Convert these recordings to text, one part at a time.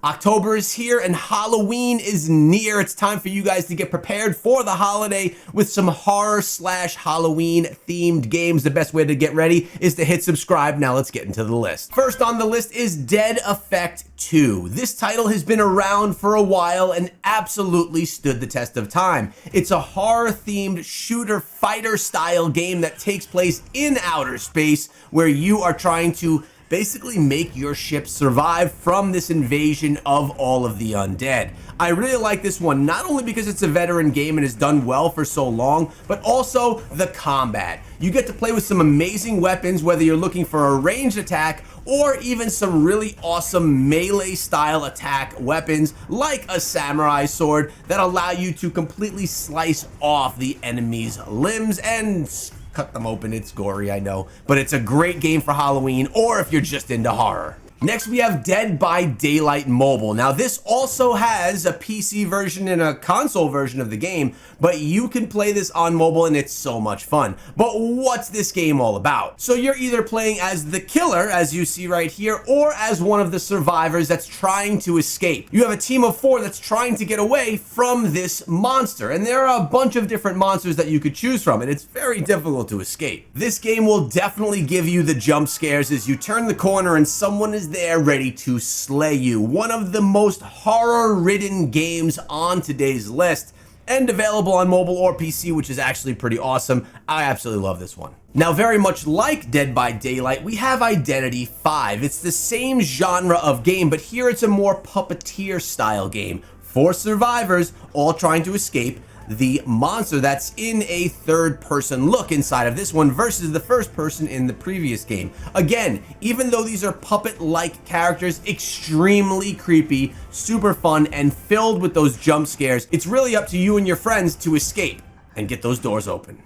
October is here and Halloween is near. It's time for you guys to get prepared for the holiday with some horror/Halloween themed games. The best way to get ready is to hit subscribe. Now let's get into the list. First on the list is Dead Effect 2. This title has been around for a while and absolutely stood the test of time. It's a horror themed shooter fighter style game that takes place in outer space where you are trying to basically make your ship survive from this invasion of all of the undead. I really like this one, not only because it's a veteran game and has done well for so long, but also the combat. You get to play with some amazing weapons, whether you're looking for a ranged attack or even some really awesome melee style attack weapons like a samurai sword that allow you to completely slice off the enemy's limbs and cut them open. It's gory, I know, but it's a great game for Halloween or if you're just into horror. Next, we have Dead by Daylight Mobile. Now, this also has a PC version and a console version of the game, but you can play this on mobile and it's so much fun. But what's this game all about? So you're either playing as the killer, as you see right here, or as one of the survivors that's trying to escape. You have a team of 4 that's trying to get away from this monster, and there are a bunch of different monsters that you could choose from, and it's very difficult to escape. This game will definitely give you the jump scares as you turn the corner and someone is there ready to slay you. One of the most horror-ridden games on today's list, and available on mobile or PC, which is actually pretty awesome. I absolutely love this one. Now, very much like Dead by Daylight, we have Identity 5. It's the same genre of game, but here it's a more puppeteer style game. 4 survivors all trying to escape the monster that's in a third-person look inside of this one versus the first person in the previous game. Again, even though these are puppet-like characters, extremely creepy, super fun, and filled with those jump scares, it's really up to you and your friends to escape and get those doors open.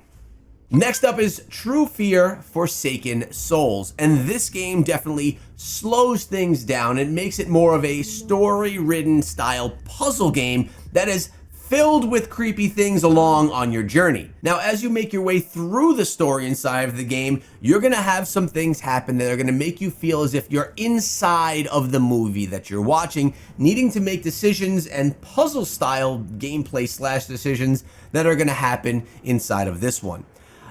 Next up is True Fear Forsaken Souls, and this game definitely slows things down and makes it more of a story-ridden style puzzle game that is filled with creepy things along on your journey. Now, as you make your way through the story inside of the game, you're gonna have some things happen that are gonna make you feel as if you're inside of the movie that you're watching, needing to make decisions and puzzle style gameplay / decisions that are gonna happen inside of this one.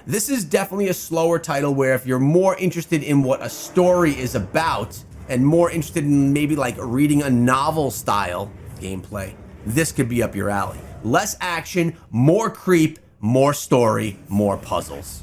This is definitely a slower title where if you're more interested in what a story is about and more interested in maybe like reading a novel style gameplay, this could be up your alley. Less action, more creep, more story, more puzzles.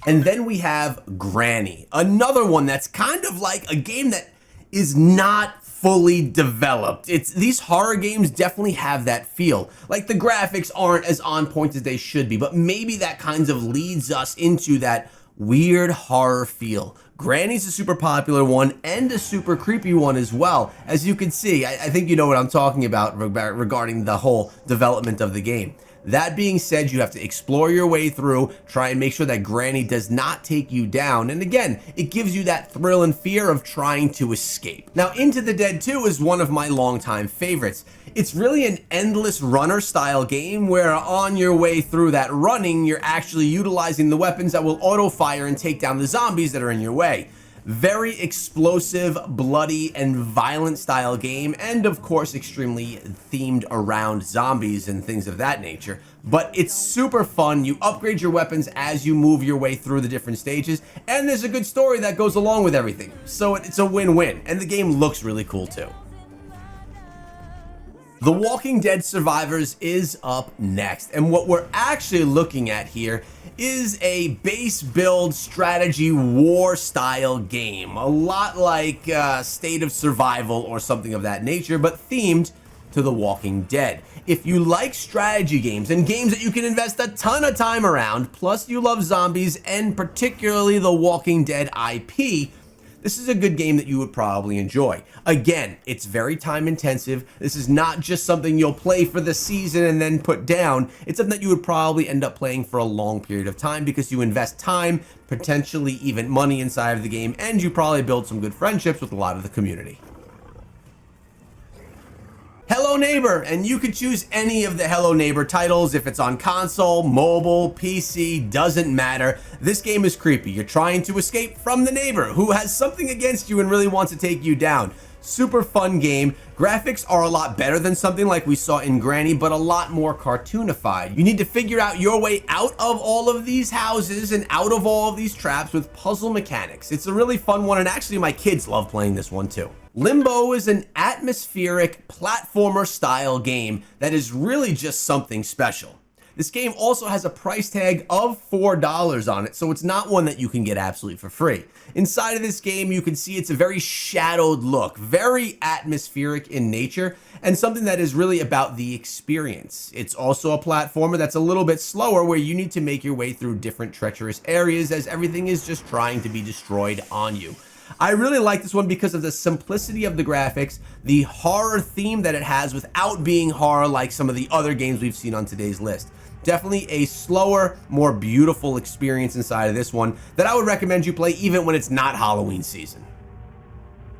And then we have Granny, another one that's kind of like a game that is not fully developed. These horror games definitely have that feel. Like the graphics aren't as on point as they should be, but maybe that kind of leads us into that weird horror feel. Granny's a super popular one and a super creepy one as well. As you can see, I think you know what I'm talking about regarding the whole development of the game. That being said, you have to explore your way through, try and make sure that Granny does not take you down. And again, it gives you that thrill and fear of trying to escape. Now, Into the Dead 2 is one of my longtime favorites. It's really an endless runner style game where on your way through that running, you're actually utilizing the weapons that will auto fire and take down the zombies that are in your way. Very explosive, bloody, and violent style game, and of course extremely themed around zombies and things of that nature. But it's super fun. You upgrade your weapons as you move your way through the different stages, and there's a good story that goes along with everything. So it's a win-win, and the game looks really cool too. The Walking Dead Survivors is up next, and what we're actually looking at here is a base build strategy war style game, a lot like State of Survival or something of that nature, but themed to The Walking Dead. If you like strategy games and games that you can invest a ton of time around, plus you love zombies and particularly the Walking Dead IP, this is a good game that you would probably enjoy. Again, it's very time intensive. This is not just something you'll play for the season and then put down. It's something that you would probably end up playing for a long period of time because you invest time, potentially even money inside of the game, and you probably build some good friendships with a lot of the community. Hello Neighbor, and you could choose any of the Hello Neighbor titles if it's on console, mobile, PC, doesn't matter. This game is creepy. You're trying to escape from the neighbor who has something against you and really wants to take you down. Super fun game. Graphics are a lot better than something like we saw in Granny, but a lot more cartoonified. You need to figure out your way out of all of these houses and out of all of these traps with puzzle mechanics. It's a really fun one, and actually my kids love playing this one too. Limbo is an atmospheric platformer style game that is really just something special. This game also has a price tag of $4 on it, so it's not one that you can get absolutely for free. Inside of this game, you can see it's a very shadowed look, very atmospheric in nature, and something that is really about the experience. It's also a platformer that's a little bit slower, where you need to make your way through different treacherous areas as everything is just trying to be destroyed on you. I really like this one because of the simplicity of the graphics, the horror theme that it has without being horror like some of the other games we've seen on today's list. Definitely a slower, more beautiful experience inside of this one that I would recommend you play even when it's not Halloween season.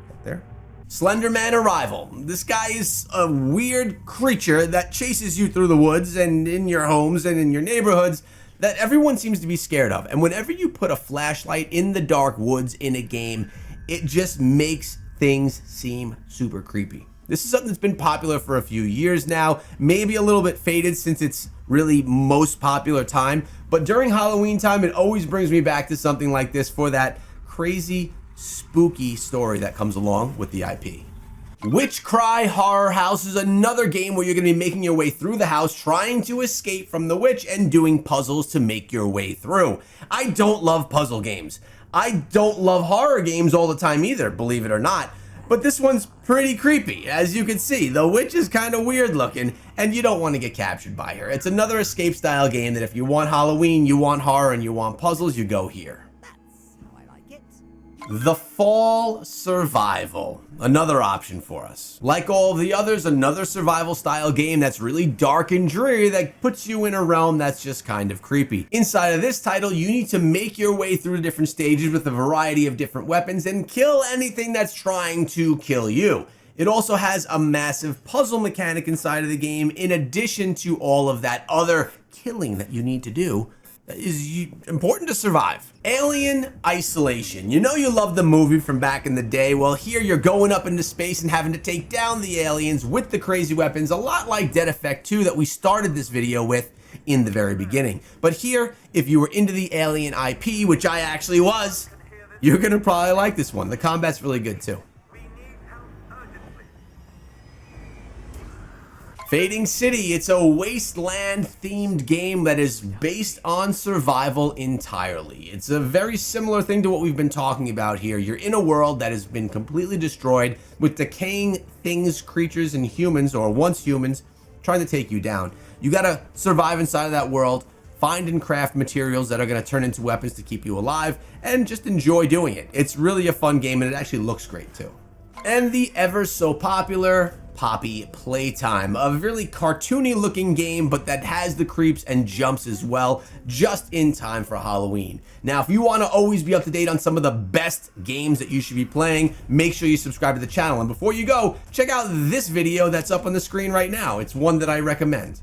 Right there. Slenderman Arrival. This guy is a weird creature that chases you through the woods and in your homes and in your neighborhoods that everyone seems to be scared of. And whenever you put a flashlight in the dark woods in a game, it just makes things seem super creepy. This is something that's been popular for a few years now, maybe a little bit faded since its really most popular time, but during Halloween time, it always brings me back to something like this for that crazy, spooky story that comes along with the IP. Witch Cry Horror House is another game where you're going to be making your way through the house, trying to escape from the witch and doing puzzles to make your way through. I don't love puzzle games. I don't love horror games all the time either, believe it or not. But this one's pretty creepy. As you can see, the witch is kind of weird looking, and you don't want to get captured by her. It's another escape style game that if you want Halloween, you want horror, and you want puzzles, you go here. That's how I like it. The Fall Survival, another option for us. Like all of the others, another survival style game that's really dark and dreary that puts you in a realm that's just kind of creepy. Inside of this title, you need to make your way through different stages with a variety of different weapons and kill anything that's trying to kill you. It also has a massive puzzle mechanic inside of the game, in addition to all of that other killing that you need to do that is important to survive. Alien Isolation. You know you love the movie from back in the day. Well, here you're going up into space and having to take down the aliens with the crazy weapons, a lot like Dead Effect 2 that we started this video with in the very beginning. But here, if you were into the Alien IP, which I actually was, you're gonna probably like this one. The combat's really good too. Fading City, it's a wasteland themed game that is based on survival entirely. It's a very similar thing to what we've been talking about here. You're in a world that has been completely destroyed with decaying things, creatures, and humans, or once humans, trying to take you down. You gotta survive inside of that world, find and craft materials that are gonna turn into weapons to keep you alive, and just enjoy doing it. It's really a fun game, and it actually looks great too. And the ever so popular Poppy Playtime, a really cartoony looking game, but that has the creeps and jumps as well, just in time for Halloween. Now, if you want to always be up to date on some of the best games that you should be playing, make sure you subscribe to the channel. And before you go, check out this video that's up on the screen right now. It's one that I recommend.